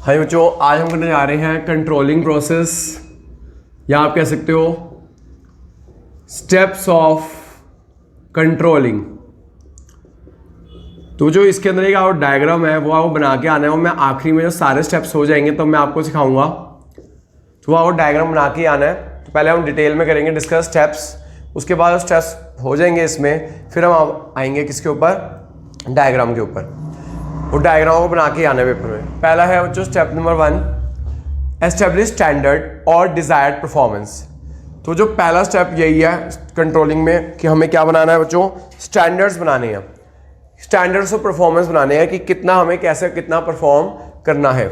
हाय बच्चों, आज हम करने जा रहे हैं कंट्रोलिंग प्रोसेस, या आप कह सकते हो स्टेप्स ऑफ कंट्रोलिंग। तो जो इसके अंदर एक आपको डायग्राम है वो आपको बना के आना है, वो मैं आखिरी में जो सारे स्टेप्स हो जाएंगे तो मैं आपको सिखाऊंगा। तो वो आपको डायग्राम बना के आना है। तो पहले हम डिटेल में करेंगे डिस्कस स्टेप्स, उसके बाद स्टेप्स हो जाएंगे इसमें, फिर हम आएंगे किसके ऊपर, डायग्राम के ऊपर। वो डायग्राम को बना के आना है पेपर में। पहला है बच्चों स्टेप नंबर 1, एस्टेब्लिश स्टैंडर्ड और डिजायर्ड परफॉर्मेंस। तो जो पहला स्टेप यही है कंट्रोलिंग में कि हमें क्या बनाना है बच्चों, स्टैंडर्ड्स बनाने हैं। स्टैंडर्ड्स और परफॉर्मेंस बनाने हैं कि कितना हमें कैसे कितना परफॉर्म करना है।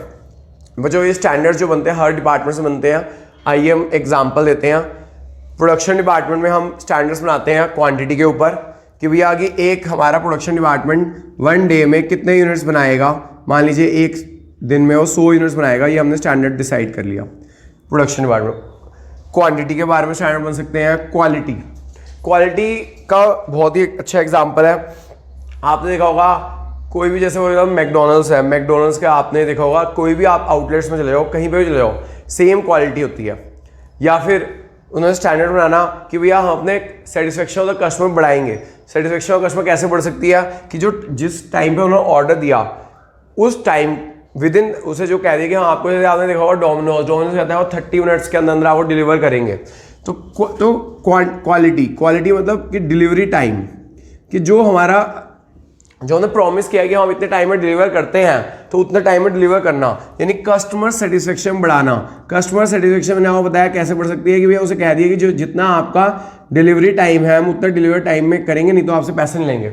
बच्चों ये स्टैंडर्ड्स जो बनते हैं हर डिपार्टमेंट से बनते हैं। आइए हम एग्जांपल देते हैं। प्रोडक्शन डिपार्टमेंट में हम स्टैंडर्ड्स बनाते हैं क्वांटिटी के ऊपर कि भैया आगे एक हमारा प्रोडक्शन डिपार्टमेंट 1 डे में कितने यूनिट्स बनाएगा। मान लीजिए एक दिन में वो 100 यूनिट्स बनाएगा, ये हमने स्टैंडर्ड डिसाइड कर लिया प्रोडक्शन डिपार्टमेंट। क्वांटिटी के बारे में स्टैंडर्ड बन सकते हैं। क्वालिटी, क्वालिटी का बहुत ही अच्छा एग्जांपल है। आपने देखा होगा कोई भी, जैसे वो मैकडोनल्ड्स है, मैकडोनल्ड्स का आपने देखा होगा, कोई भी आप आउटलेट्स में चले जाओ, कहीं पे भी चले जाओ, सेम क्वालिटी होती है। या फिर उन्होंने स्टैंडर्ड बनाना कि भैया हम अपने सेटिस्फेक्शन ऑफ द कस्टमर बढ़ाएंगे। सेटिस्फेक्शन ऑफ कस्टमर कैसे बढ़ सकती है कि जो जिस टाइम पे उन्होंने ऑर्डर दिया उस टाइम विद इन उसे जो कह दिया कि हाँ आपको, जैसे आपने देखा होगा डोमिनोज कहता है वो 30 मिनट्स के अंदर आपको डिलीवर करेंगे। तो क्वालिटी मतलब कि डिलीवरी टाइम, कि जो हमारा जो हमने प्रॉमिस किया कि हम इतने टाइम में डिलीवर करते हैं तो उतने टाइम में डिलीवर करना, यानी कस्टमर सेटिस्फेक्शन बढ़ाना। कस्टमर सेटिस्फेक्शन मैंने आपको बताया कैसे बढ़ सकती है कि भैया उसे कह दिया कि जो जितना आपका डिलीवरी टाइम है हम उतना डिलीवरी टाइम में करेंगे, नहीं तो आपसे पैसे नहीं लेंगे।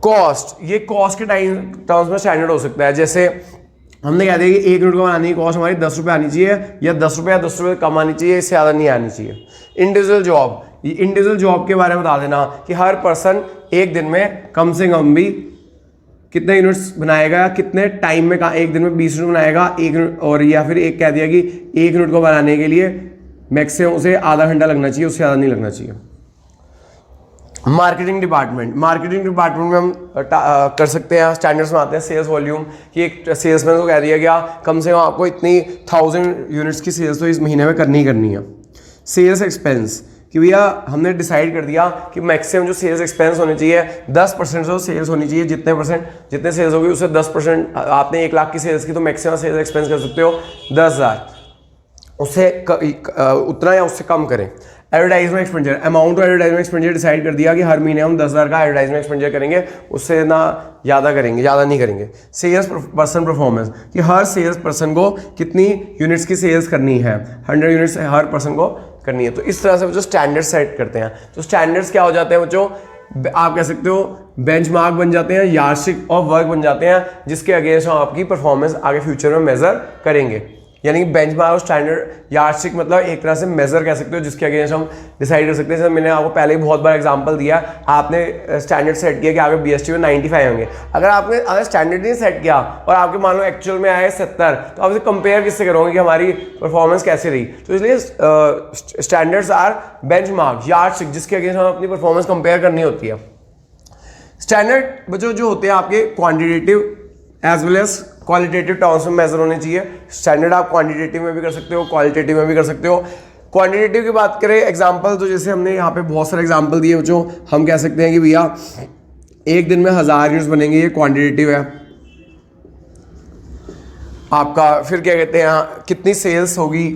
कॉस्ट, ये कॉस्ट के टर्म्स में स्टैंडर्ड हो सकता है। जैसे हमने कह दिया कि 1 यूनिट को बनाने की कॉस्ट हमारी 10 रुपये आनी चाहिए, या 10 रुपये कम आनी चाहिए, इससे ज़्यादा नहीं आनी चाहिए। इंडिविजुअल जॉब, ये इंडिविजुअल जॉब के बारे में बता देना कि हर पर्सन एक दिन में कम से कम भी कितने यूनिट्स बनाएगा, कितने टाइम में, एक दिन में 20 यूनिट बनाएगा एक, और या फिर एक कह दिया कि 1 यूनिट को बनाने के लिए मैक्सिमम उसे आधा घंटा लगना चाहिए, उससे ज़्यादा नहीं लगना चाहिए। मार्केटिंग डिपार्टमेंट में हम कर सकते हैं स्टैंडर्ड्स में आते हैं। सेल्स वॉल्यूम, कि एक सेल्समैन को कह दिया गया कम से कम आपको इतनी 1000 यूनिट्स की सेल्स तो इस महीने में करनी ही करनी है। सेल्स एक्सपेंस, कि भैया हमने डिसाइड कर दिया कि मैक्सिमम जो सेल्स एक्सपेंस होनी चाहिए 10% जो सेल्स होनी चाहिए, जितने सेल्स होगी उससे 10%। आपने 1 लाख की सेल्स की तो मैक्सिमम सेल्स एक्सपेंस कर सकते हो 10,000, उससे उतना या उससे कम करें। Advertisement expenditure, amount of advertisement expenditure decide कर दिया कि हर महीने हम 10,000 का एडवर्टाइजमेंट एक्सपेंडिचर करेंगे, उससे ना ज़्यादा करेंगे, ज़्यादा नहीं करेंगे। सेल्स पर्सन परफॉर्मेंस, कि हर सेल्स पर्सन को कितनी यूनिट्स की सेल्स करनी है, 100 यूनिट्स हर पर्सन को करनी है। तो इस तरह से जो स्टैंडर्ड सेट करते हैं। तो स्टैंडर्ड्स क्या हो जाते हैं बच्चों, आप कह सकते हो बेंचमार्क बन जाते हैं, यार्डस्टिक ऑफ वर्क बन जाते हैं, जिसके अगेंस्ट हम आपकी परफॉर्मेंस आगे फ्यूचर में मेजर करेंगे। यानी कि बेंचमार्क और स्टैंडर्ड, यार्डस्टिक मतलब एक तरह से मेजर कह सकते हो, जिसके अगेंस्ट हम डिसाइड कर सकते हैं। जैसे मैंने आपको पहले ही बहुत बार एग्जांपल दिया, आपने स्टैंडर्ड सेट किया कि आपके बीएसटी में 95 होंगे। अगर स्टैंडर्ड नहीं सेट किया और आपके मान लो एक्चुअल में आए 70, तो आप इसे कंपेयर किससे करोगे कि हमारी परफॉर्मेंस कैसे रही। तो इसलिए स्टैंडर्ड्स आर बेंचमार्क, यार्डस्टिक, जिसके अगेंस्ट हम अपनी परफॉर्मेंस कंपेयर करनी होती है। स्टैंडर्ड बच्चों जो होते हैं आपके quantitative as well as qualitative terms में मेजर होने चाहिए। स्टैंडर्ड आप क्वांटिटेटिव में भी कर सकते हो, क्वालिटेटिव में भी कर सकते हो। क्वांटिटेटिव की बात करें एग्जांपल, तो जैसे हमने यहाँ पे बहुत सारे एग्जांपल दिए जो हम कह सकते हैं कि भैया एक दिन में 1000 यूनिट्स बनेंगे, ये क्वांटिटेटिव है आपका। फिर क्या कहते हैं, कितनी सेल्स होगी,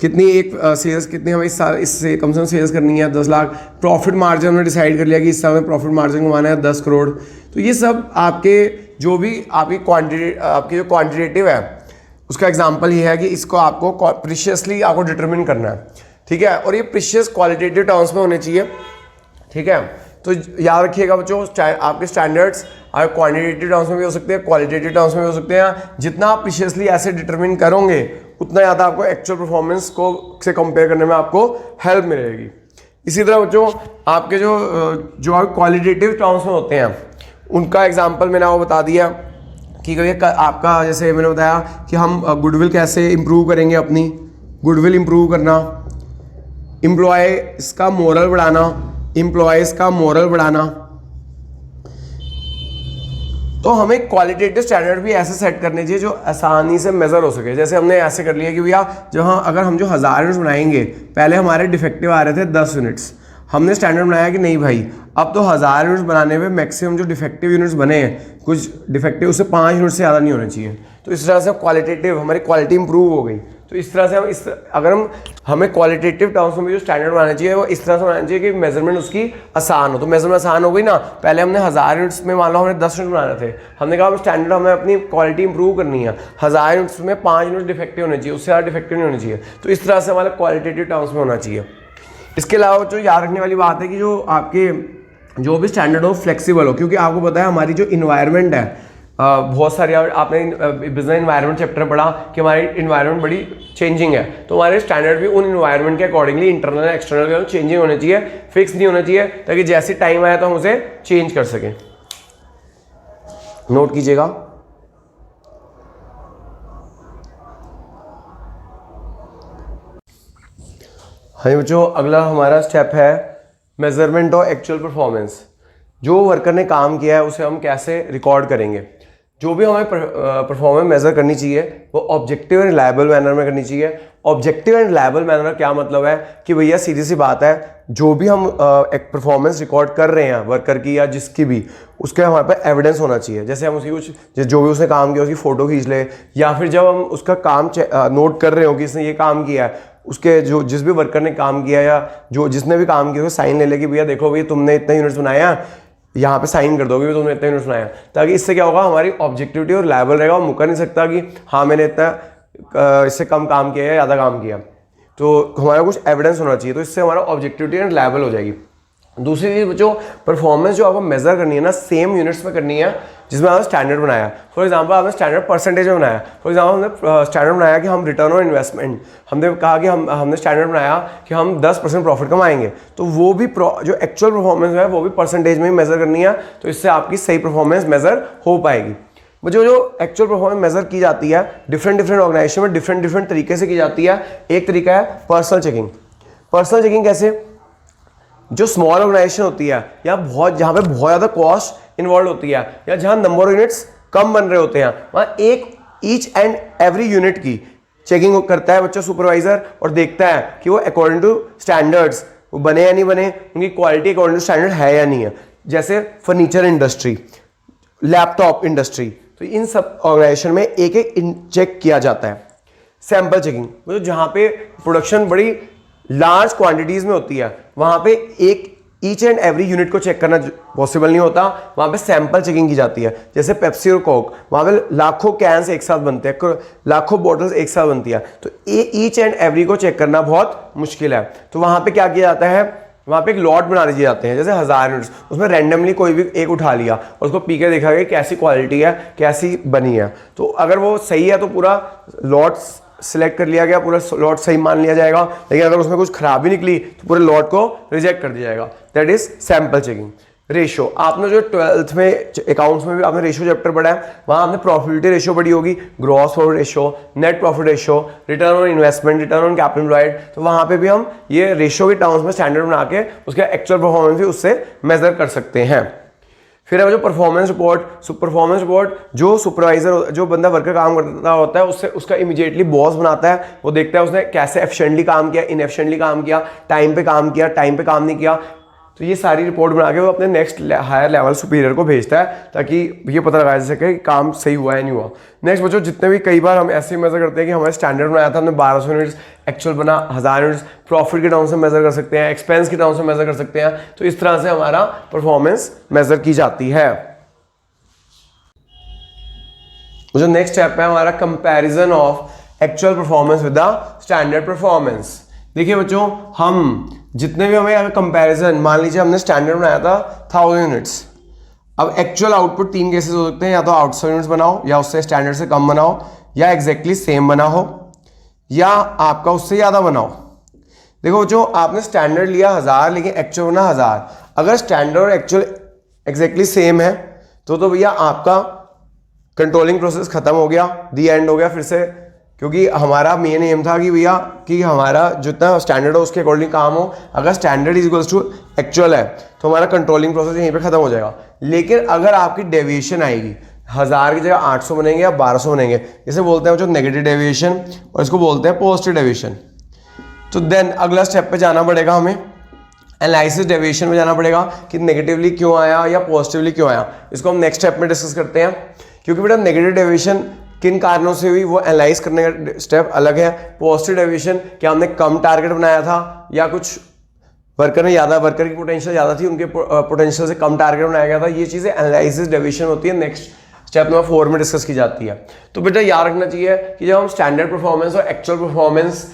कितनी एक सेल्स कितनी हमें इससे कम से कम सेल्स करनी है 10 लाख। प्रॉफिट मार्जिन हमने डिसाइड कर लिया कि इस साल में प्रॉफिट मार्जिन कमाना है 10 करोड़। तो ये सब आपके जो भी आपकी जो क्वांटिटेटिव है उसका एग्जांपल ये है कि इसको आपको प्रीशियसली आपको डिटरमिन करना है, ठीक है। और ये प्रीशियस क्वालिटेटिव टर्म्स में होने चाहिए, ठीक है। तो याद रखिएगा बच्चों, आपके स्टैंडर्ड्स आप क्वांटिटेटिव टर्म्स में भी हो सकते हैं, क्वालिटेटिव टर्म्स में भी हो सकते हैं। जितना आप प्रीशियसली ऐसे डिटरमिन करोगे उतना ज़्यादा आपको एक्चुअल परफॉर्मेंस को से कंपेयर करने में आपको हेल्प मिलेगी। इसी तरह बच्चों आपके जो आप क्वालिटेटिव टर्म्स में होते हैं उनका एग्जांपल मैंने आपको बता दिया कि आपका, जैसे मैंने बताया कि हम गुडविल कैसे इंप्रूव करेंगे, अपनी गुडविल इंप्रूव करना, एम्प्लॉयज़ का मोरल बढ़ाना, तो हमें क्वालिटेटिव स्टैंडर्ड भी ऐसे सेट करने चाहिए जो आसानी से मेज़र हो सके। जैसे हमने ऐसे कर लिया कि भैया जहाँ अगर हम जो 1000 यूनिट्स बनाएंगे, पहले हमारे डिफेक्टिव आ रहे थे 10 यूनिट्स, हमने स्टैंडर्ड बनाया कि नहीं भाई अब तो 1000 यूनिट्स बनाने में मैक्सिमम जो डिफेक्टिव यूनिट्स बने हैं, कुछ डिफेक्टिव उससे 5 यूनिट से ज़्यादा नहीं होने चाहिए। तो इस तरह से क्वालिटेटिव हमारी क्वालिटी इंप्रूव हो गई। तो इस तरह से हम हमें क्वालिटेटिव टर्म्स में भी जो स्टैंडर्ड बनाना चाहिए वो इस तरह से बनाना चाहिए कि मेजरमेंट उसकी आसान हो। तो मेजरमेंट आसान हो गई ना, पहले हमने 1000 यूनिट्स में मान लो हमने 10 यूनिट बनाने थे, हमने कहा स्टैंडर्ड हमें अपनी क्वालिटी इंप्रूव करनी है, 1000 यूनिट्स में 5 यूनिट डिफेक्टिव होने चाहिए, उससे ज़्यादा डिफेक्टिव नहीं होने चाहिए। तो इस तरह से हमारे क्वालिटेटिव टर्म्स में होना चाहिए। इसके अलावा जो याद रखने वाली बात है कि जो आपके जो भी स्टैंडर्ड हो फ्लेक्सिबल हो, क्योंकि आपको पता है हमारी जो इन्वायरमेंट है बहुत सारी, आपने बिजनेस इन्वायरमेंट चैप्टर में पढ़ा कि हमारी इन्वायरमेंट बड़ी चेंजिंग है, तो हमारे स्टैंडर्ड भी उन इन्वायरमेंट के अकॉर्डिंगली इंटरनल एक्सटर्नल चेंजिंग होने चाहिए, फिक्स नहीं होना चाहिए, ताकि जैसे टाइम आया तो हम उसे चेंज कर सकें। नोट कीजिएगा। हाँ बच्चों, अगला हमारा स्टेप है मेजरमेंट ऑफ एक्चुअल परफॉर्मेंस। जो वर्कर ने काम किया है उसे हम कैसे रिकॉर्ड करेंगे। जो भी हमें परफॉर्मेंस मेजर करनी चाहिए वो ऑब्जेक्टिव एंड रिलायबल मैनर में करनी चाहिए। ऑब्जेक्टिव एंड रिलायबल मैनर क्या मतलब है कि भैया सीधी सी बात है, जो भी हम एक परफॉर्मेंस रिकॉर्ड कर रहे हैं वर्कर की या जिसकी भी, उसके हमारे पास एविडेंस होना चाहिए। जैसे हम उसकी कुछ जो भी उसने काम किया उसकी फ़ोटो खींच ले, या फिर जब हम उसका काम नोट कर रहे हो कि इसने ये काम किया है, उसके जो जिस भी वर्कर ने काम किया या जो जिसने भी काम किया उसको साइन ले ले कि भैया देखो भैया तुमने इतने यूनिट्स बनाया, यहाँ पे साइन कर दोगे तुमने इतने यूनिट्स बनाया, ताकि इससे क्या होगा हमारी ऑब्जेक्टिविटी और रिलायबल रहेगा। वो मुकर नहीं सकता कि हाँ मैंने इतना इससे कम काम किया या ज़्यादा काम किया, तो हमारा कुछ एविडेंस होना चाहिए। तो इससे हमारा ऑब्जेक्टिविटी एंड रिलायबल हो जाएगी। दूसरी चीज़ जो परफॉर्मेंस जो आपको मेजर करनी है ना, सेम यूनिट्स में करनी है जिसमें आपने स्टैंडर्ड बनाया। फॉर एग्जांपल आपने स्टैंडर्ड परसेंटेज में बनाया। फॉर एग्जांपल हमने स्टैंडर्ड बनाया कि हम रिटर्न ऑन इन्वेस्टमेंट, हमने कहा कि हमने स्टैंडर्ड बनाया कि हम 10% प्रॉफिट कमाएंगे, तो वो भी जो एक्चुअल परफॉर्मेंस है वो भी परसेंटेज में ही मेजर करनी है। तो इससे आपकी सही परफॉर्मेंस मेजर हो पाएगी। जो एक्चुअल परफॉर्मेंस मेजर की जाती है डिफरेंट ऑर्गेनाइजेशन में डिफरेंट तरीके से की जाती है। एक तरीका है पर्सनल चेकिंग। पर्सनल चेकिंग कैसे, जो स्मॉल ऑर्गेनाइजेशन होती है या जहाँ पे बहुत ज़्यादा कॉस्ट इन्वॉल्व होती है या जहाँ नंबर ऑफ यूनिट्स कम बन रहे होते हैं, वहाँ ईच एंड एवरी यूनिट की चेकिंग करता है बच्चा सुपरवाइजर, और देखता है कि वो अकॉर्डिंग टू स्टैंडर्ड्स वो बने या नहीं बने, उनकी क्वालिटी अकॉर्डिंग टू स्टैंडर्ड है या नहीं है। जैसे फर्नीचर इंडस्ट्री, लैपटॉप इंडस्ट्री, तो इन सब ऑर्गेनाइजेशन में एक एक चेक किया जाता है। सैंपल चेकिंग, मतलब जहाँ पे प्रोडक्शन बड़ी लार्ज क्वांटिटीज में होती है, वहाँ पे एक ईच एंड एवरी यूनिट को चेक करना पॉसिबल नहीं होता, वहाँ पे सैंपल चेकिंग की जाती है। जैसे पेप्सी और कोक, वहाँ पे लाखों कैंस एक साथ बनते हैं, लाखों बॉटल्स एक साथ बनती है, तो ईच एंड एवरी को चेक करना बहुत मुश्किल है। तो वहाँ पे क्या किया जाता है, वहाँ पे एक लॉट बना दिए जाते हैं, जैसे 1000 यूनिट्स, उसमें रैंडमली कोई भी एक उठा लिया और उसको पी के देखा गया कैसी क्वालिटी है, कैसी बनी है। तो अगर वो सही है तो पूरा लॉट सिलेक्ट कर लिया गया, पूरा लॉट सही मान लिया जाएगा। लेकिन अगर उसमें कुछ खराबी निकली तो पूरे लॉट को रिजेक्ट कर दिया जाएगा। That is sample checking. Ratio, आपने जो 12th में अकाउंट्स में भी आपने रेशो चैप्टर पढ़ा है, वहाँ आपने प्रॉफिटेबिलिटी रेशो पढ़ी होगी, gross profit ratio, net profit ratio, return on investment, return on capital employed. तो वहाँ पे भी हम ये रेशो के टर्म्स में स्टैंडर्ड बना के उसका एक्चुअल परफॉर्मेंस भी उससे मेजर कर सकते हैं। फिर है जो परफॉर्मेंस रिपोर्ट, जो सुपरवाइजर जो बंदा वर्कर काम करता होता है उससे उसका इमीडिएटली बॉस बनाता है, वो देखता है उसने कैसे एफिशिएंटली काम किया, इनएफिशिएंटली काम किया, टाइम पे काम किया, टाइम पे काम नहीं किया। तो ये सारी रिपोर्ट बना के वो अपने नेक्स्ट हायर लेवल सुपीरियर को भेजता है, ताकि ये पता लगाया जा सके कि काम सही हुआ है नहीं हुआ। नेक्स्ट बच्चों, जितने भी कई बार हम ऐसे मेजर करते हैं कि हमारे स्टैंडर्ड बनाया था हमने 1200 यूनिट्स, एक्चुअल बना 1000 यूनिट्स, प्रॉफिट के टर्म से मेजर कर सकते हैं, एक्सपेंस के टर्म से मेजर कर सकते हैं। तो इस तरह से हमारा परफॉर्मेंस मेजर की जाती है। जो नेक्स्ट स्टेप है हमारा comparison of actual performance with the standard performance. देखिए बच्चों, हम जितने भी हमें कंपैरिजन, मान लीजिए हमने स्टैंडर्ड बनाया था 1000 यूनिट्स, अब एक्चुअल आउटपुट 3 केसेस हो सकते हैं, या तो 800 यूनिट्स बनाओ, या उससे स्टैंडर्ड से कम बनाओ, या एग्जैक्टली सेम बना हो, या आपका उससे ज़्यादा बनाओ। देखो जो आपने स्टैंडर्ड लिया 1000 लेकिन एक्चुअल बना 1000, अगर स्टैंडर्ड और एक्चुअल एग्जैक्टली सेम है तो भैया आपका कंट्रोलिंग प्रोसेस खत्म हो गया, दी एंड हो गया फिर से, क्योंकि हमारा मेन एम था कि भैया कि हमारा जितना स्टैंडर्ड हो उसके अकॉर्डिंग काम हो। अगर standard is equals to actual है तो हमारा कंट्रोलिंग प्रोसेस यहीं पे खत्म हो जाएगा। लेकिन अगर आपकी डेविएशन आएगी 1000 की जगह 800 बनेंगे या 1200 बनेंगे। इसे बोलते हैं जो नेगेटिव डेविएशन और इसको बोलते हैं पॉजिटिव डेविएशन। तो देन अगला स्टेप पे जाना पड़ेगा हमें, एनालिसिस डेविएशन में जाना पड़ेगा कि नेगेटिवली क्यों आया या पॉजिटिवली क्यों आया। इसको हम नेक्स्ट स्टेप में डिस्कस करते हैं, क्योंकि बेटा नेगेटिव डेविएशन किन कारणों से हुई वो एनालाइज करने का स्टेप अलग है। पॉजिटिव डेविएशन, क्या हमने कम टारगेट बनाया था या कुछ वर्कर ने ज़्यादा, वर्कर की पोटेंशियल ज़्यादा थी, उनके पोटेंशियल से कम टारगेट बनाया गया था। ये चीज़ें एनालिसिस डेविएशन होती है, नेक्स्ट स्टेप नंबर 4 में डिस्कस की जाती है। तो बेटा याद रखना चाहिए कि जब हम स्टैंडर्ड परफॉर्मेंस और एक्चुअल परफॉर्मेंस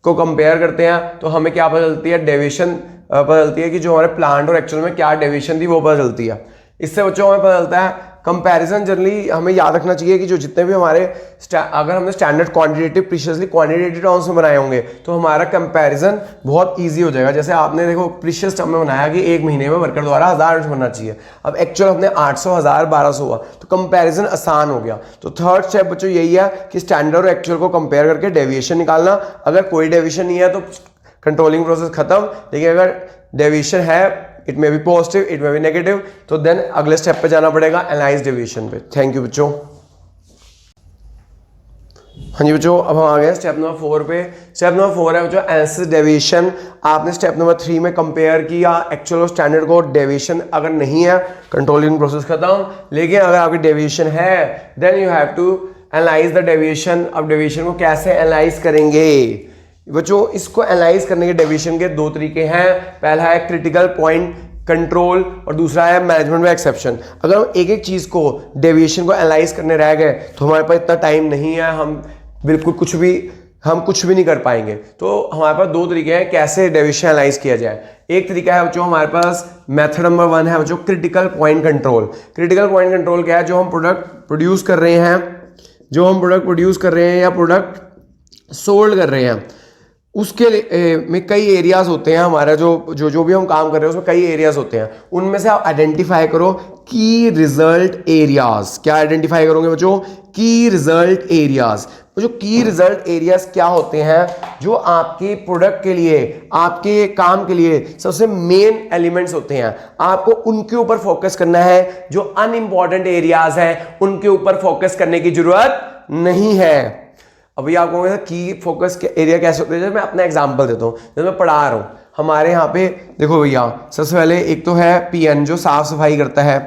को कंपेयर करते हैं तो हमें क्या पता चलती है, डेविएशन पता चलती है कि जो हमारे प्लांट और एक्चुअल में क्या डेविएशन थी वो पता चलती है। इससे बच्चों हमें पता चलता है कंपैरिजन। जनरली हमें याद रखना चाहिए कि जो जितने भी हमारे अगर हमने स्टैंडर्ड क्वांटिटेटिव प्रीशियसली क्वांटिटेटिव टर्म्स में बनाए होंगे तो हमारा कंपैरिजन बहुत इजी हो जाएगा। जैसे आपने देखो प्रीशियस टर्म में बनाया कि एक महीने में वर्कर द्वारा 1000 यूनिट बनना चाहिए, अब एक्चुअल हमने 800, 1000, 1200 हुआ, तो कंपैरिजन आसान हो गया। तो थर्ड स्टेप बच्चों यही है कि स्टैंडर्ड और एक्चुअल को कंपेयर करके डेविएशन निकालना। अगर कोई डेविएशन नहीं है तो कंट्रोलिंग प्रोसेस खत्म, लेकिन अगर डेविएशन है, it may be positive, it may be negative, तो देन अगले स्टेप पे जाना पड़ेगा एनालाइज डेविएशन पे। थैंक यू बच्चों। हाँ जी बच्चों, अब हम आ गए स्टेप नंबर 4 पे। स्टेप नंबर 4 है बच्चों एनालिसिस डेविएशन। आपने स्टेप नंबर 3 में कंपेयर किया एक्चुअल और स्टैंडर्ड को। डेविएशन अगर नहीं है, कंट्रोलिंग प्रोसेस खत्म, लेकिन अगर आपकी डेविएशन है then you have to analyse the deviation. अब डेविएशन को कैसे एनालाइज करेंगे बच्चों? इसको एनालाइज करने के डेविएशन के 2 तरीके हैं। पहला है क्रिटिकल पॉइंट कंट्रोल और दूसरा है मैनेजमेंट में एक्सेप्शन। अगर हम एक एक चीज़ को डेविएशन को एनालाइज करने रह गए तो हमारे पास इतना टाइम नहीं है, हम बिल्कुल कुछ भी नहीं कर पाएंगे। तो हमारे पास 2 तरीके हैं कैसे डेविएशन एनालाइज किया जाए। एक तरीका है बच्चों हमारे पास मेथड नंबर 1 है बच्चों critical point control. Critical point control क्या है? जो हम प्रोडक्ट प्रोड्यूस कर रहे हैं या प्रोडक्ट सोल्ड कर रहे हैं उसके में कई एरियाज होते हैं। हमारा जो भी हम काम कर रहे हैं उसमें कई एरियाज होते हैं। उनमें से आप आइडेंटिफाई करो की रिजल्ट एरियाज। क्या आइडेंटिफाई करोगे बच्चों? की रिजल्ट एरियाज। जो की रिजल्ट एरियाज क्या होते हैं? जो आपके प्रोडक्ट के लिए, आपके काम के लिए सबसे मेन एलिमेंट्स होते हैं। आपको उनके ऊपर फोकस करना है। जो अनइम्पॉर्टेंट एरियाज हैं उनके ऊपर फोकस करने की जरूरत नहीं है। अभी आपको की फोकस के एरिया कैसे होते हैं, जैसे मैं अपना एग्जांपल देता हूँ। जैसे मैं पढ़ा रहा हूँ, हमारे यहाँ पे देखो भैया, सबसे पहले एक तो है पीएन जो साफ सफाई करता है,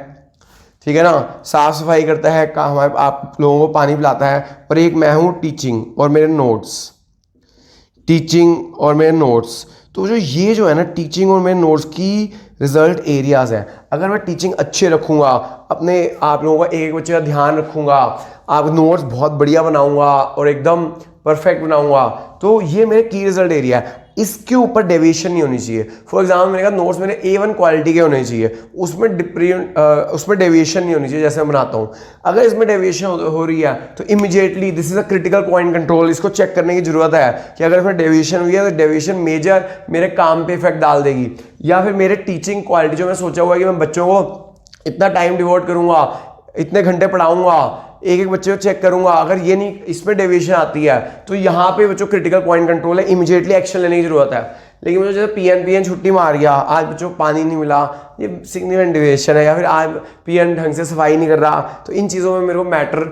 ठीक है ना, साफ सफाई करता है, हमारे आप लोगों को पानी पिलाता है। और एक मैं हूँ टीचिंग और मेरे नोट्स। तो ये जो है ना टीचिंग और मेरे नोट्स की रिजल्ट एरियाज हैं। अगर मैं टीचिंग अच्छे रखूँगा, अपने आप लोगों का एक बच्चे का ध्यान रखूँगा, आप नोट्स बहुत बढ़िया बनाऊँगा और एकदम परफेक्ट बनाऊँगा, तो ये मेरे की रिजल्ट एरिया है। इसके ऊपर डेविएशन नहीं होनी चाहिए। फॉर एग्जाम्पल मैंने कहा नोट्स मेरे A1 क्वालिटी के होने चाहिए, उसमें डेविएशन नहीं होनी चाहिए जैसे मैं बनाता हूँ। अगर इसमें डेविएशन हो रही है तो immediately this is a critical point control. इसको चेक करने की जरूरत है कि अगर इसमें डेविएशन हुई है तो डेविएशन मेजर मेरे काम पे इफेक्ट डाल देगी, या फिर मेरे टीचिंग क्वालिटी जो मैं सोचा हुआ है कि मैं बच्चों को इतना टाइम डिवोट करूँगा, इतने घंटे पढ़ाऊँगा, एक एक बच्चे को चेक करूंगा, अगर ये नहीं इसमें डेविएशन आती है तो यहाँ पे बच्चों क्रिटिकल पॉइंट कंट्रोल है, इमीडिएटली एक्शन लेने की जरूरत है। लेकिन मुझे जैसे पीएन छुट्टी मार गया, आज बच्चों को पानी नहीं मिला, ये सिग्निफिकेंट डेविएशन है, या फिर आज पीएन ढंग से सफाई नहीं कर रहा, तो इन चीज़ों में मेरे को मैटर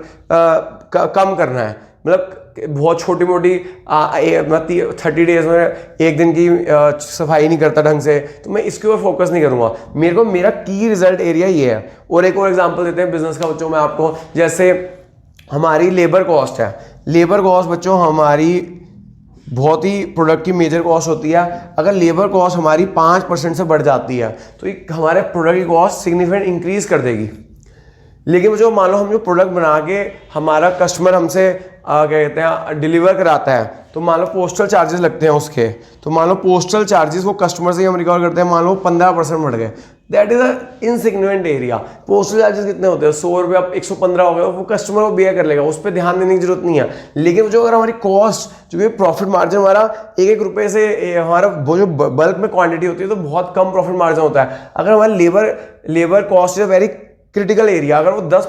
कम करना है। मतलब बहुत छोटी मोटी 30 डेज में एक दिन की सफाई नहीं करता ढंग से, तो मैं इसके ऊपर फोकस नहीं करूंगा। मेरे को मेरा की रिजल्ट एरिया ये है। और एक और एग्जांपल देते हैं बिजनेस का बच्चों में आपको, जैसे हमारी लेबर कॉस्ट है। लेबर कॉस्ट बच्चों हमारी बहुत ही प्रोडक्ट की मेजर कॉस्ट होती है। अगर लेबर कॉस्ट हमारी 5% से बढ़ जाती है तो ये हमारे प्रोडक्ट की कॉस्ट सिग्निफिकेंट इंक्रीज कर देगी। लेकिन जो मान लो हम जो प्रोडक्ट बना के हमारा कस्टमर हमसे क्या कहते हैं डिलीवर कराता है, तो मान लो पोस्टल चार्जेस लगते हैं उसके, तो मान लो पोस्टल चार्जेस वो कस्टमर से हम रिकवर करते हैं, मान लो 15% बढ़ गए, that is a insignificant area. Postal charges कितने होते हैं? 100 रुपये, अब 115 हो गए, वो कस्टमर को बेयर कर लेगा, उस पर ध्यान देने की जरूरत नहीं है। लेकिन जो अगर हमारी कॉस्ट, जो प्रॉफिट मार्जिन हमारा 1-1 रुपये से हमारा वो जो बल्क में क्वांटिटी होती है तो बहुत कम प्रॉफिट मार्जिन होता है। अगर हमारी labour cost is very critical area, अगर वो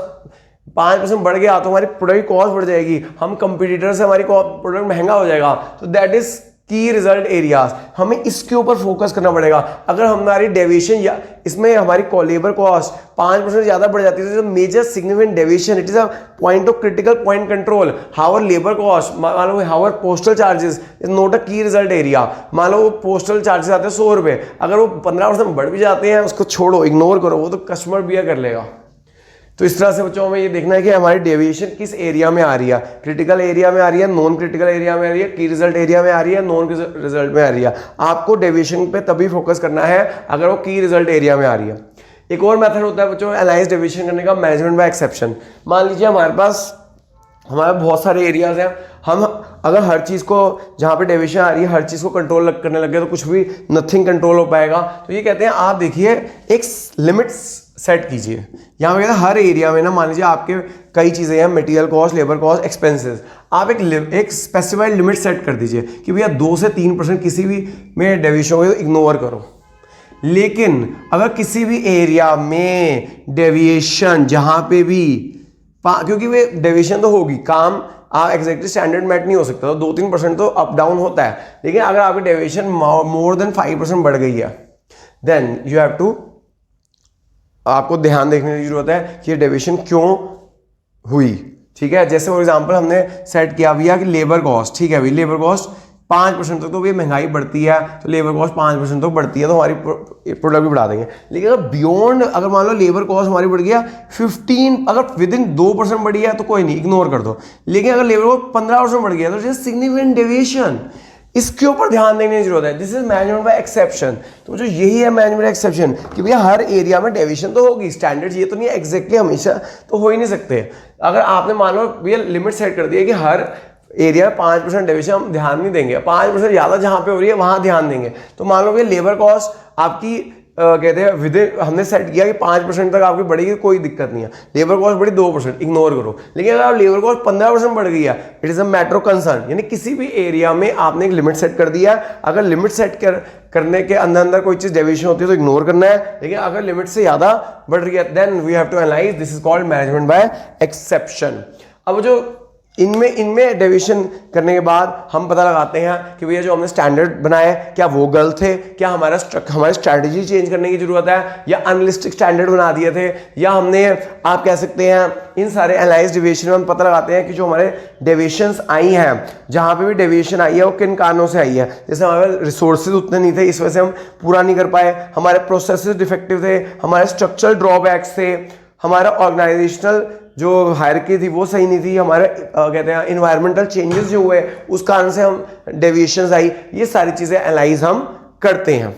5% बढ़ गया तो हमारी प्रोडक्ट की कॉस्ट बढ़ जाएगी, हम कंपटीटर से हमारी प्रोडक्ट महंगा हो जाएगा, तो दैट इज की रिजल्ट एरियाज, हमें इसके ऊपर फोकस करना पड़ेगा। अगर हमारी डेविएशन या इसमें हमारी लेबर कॉस्ट 5% ज़्यादा बढ़ जाती है तो major significant deviation, it is a point of critical point control. However labour cost, मान लो however postal charges is not a key result area. मान लो वो पोस्टल चार्जेस आते हैं 100 रुपये, अगर वो 15% बढ़ भी जाते हैं उसको छोड़ो, इग्नोर करो, वो तो कस्टमर बियर कर लेगा। तो इस तरह से बच्चों हमें ये देखना है कि हमारी डेविएशन किस एरिया में आ रही है, क्रिटिकल एरिया में आ रही है, नॉन क्रिटिकल एरिया में आ रही है, की रिजल्ट एरिया में आ रही है, नॉन रिजल्ट में आ रही है। आपको डेविएशन पे तभी फोकस करना है अगर वो की रिजल्ट एरिया में आ रही है। एक और मेथड होता है बच्चों एनालाइज डेविएशन करने का, मैनेजमेंट बाय एक्सेप्शन। मान लीजिए हमारे बहुत सारे एरियाज हैं, हम अगर हर चीज़ को जहाँ पे डेविएशन आ रही है हर चीज़ को कंट्रोल करने लगे तो कुछ भी नथिंग कंट्रोल हो पाएगा। तो ये कहते हैं आप देखिए एक लिमिट्स सेट कीजिए। यहाँ पे कहते हैं हर एरिया में ना, मान लीजिए आपके कई चीज़ें हैं, material cost, labour cost, expenses, आप एक स्पेसिफाइड लिमिट सेट कर दीजिए कि भैया 2 से 3% किसी भी में डेविएशन हो तो इग्नोर करो। लेकिन अगर किसी भी एरिया में डेविएशन जहाँ पे भी, क्योंकि वे डेविएशन तो होगी, काम एग्जैक्टली स्टैंडर्ड मेट नहीं हो सकता, तो 2-3% तो अप डाउन होता है। लेकिन अगर आपकी डेविएशन मोर देन 5% बढ़ गई है देन यू हैव टू, आपको ध्यान देखने की जरूरत है कि ये डेविएशन क्यों हुई। ठीक है, जैसे फॉर एग्जांपल हमने सेट किया भैया कि लेबर कॉस्ट, ठीक है भाई, लेबर कॉस्ट 5% तक तो भी महंगाई बढ़ती है तो लेबर कॉस्ट 5% तक बढ़ती है तो हमारी प्रोडक्ट भी बढ़ा देंगे। लेकिन अगर बियॉन्ड, अगर मान लो लेबर कॉस्ट हमारी बढ़ गया 15, अगर विद इन 2% बढ़ी है तो कोई नहीं, इग्नोर कर दो। लेकिन अगर लेबर कॉस्ट 15% बढ़ गया तो सिग्निफिकेंट डेविएशन, इसके ऊपर ध्यान देने की जरूरत है। This is management by exception. तो जो यही है मैनेजमेंट एक्सेप्शन कि भैया हर एरिया में डेविएशन तो होगी, स्टैंडर्ड ये तो नहीं है एग्जैक्टली हमेशा तो हो ही नहीं सकते। अगर आपने मान लो भैया लिमिट सेट कर दी है कि हर एरिया में 5% डेविएशन हम ध्यान नहीं देंगे, 5% ज़्यादा जहाँ पे हो रही है वहाँ ध्यान देंगे। तो मान लो भैया लेबर कॉस्ट आपकी कहते हैं विद हमने सेट किया कि 5% तक आपकी बढ़ेगी, कोई दिक्कत नहीं है। लेबर कॉस्ट बढ़ी 2%, इग्नोर करो। लेकिन अगर लेबर कॉस्ट 15% बढ़ गई है, it is a matter of concern, यानी किसी भी एरिया में आपने एक लिमिट सेट कर दिया है। अगर लिमिट सेट करने के अंदर कोई चीज़ डेविएशन होती है तो इग्नोर करना है। लेकिन अगर लिमिट से ज़्यादा बढ़ रही है then we have to analyse, this is called management by exception. अब जो इनमें डेविएशन करने के बाद हम पता लगाते हैं कि भैया जो हमने स्टैंडर्ड बनाए क्या वो गलत थे, क्या हमारी स्ट्रैटेजी चेंज करने की जरूरत है, या अनरियलिस्टिक स्टैंडर्ड बना दिए थे, या हमने, आप कह सकते हैं इन सारे एनालाइज डेविएशन में हम पता लगाते हैं कि जो हमारे डेविएशंस आई हैं, जहाँ पे भी डेविएशन आई है वो किन कारणों से आई है। जैसे हमारे रिसोर्सेज उतने नहीं थे, इस वजह से हम पूरा नहीं कर पाए, हमारे प्रोसेसेस डिफेक्टिव थे, हमारे स्ट्रक्चरल ड्रॉबैक्स थे, हमारा ऑर्गेनाइजेशनल जो हायरार्की थी वो सही नहीं थी, हमारे कहते हैं इन्वायरमेंटल चेंजेस जो हुए उस कारण से हम डेविएशंस आई। ये सारी चीज़ें एनालाइज हम करते हैं।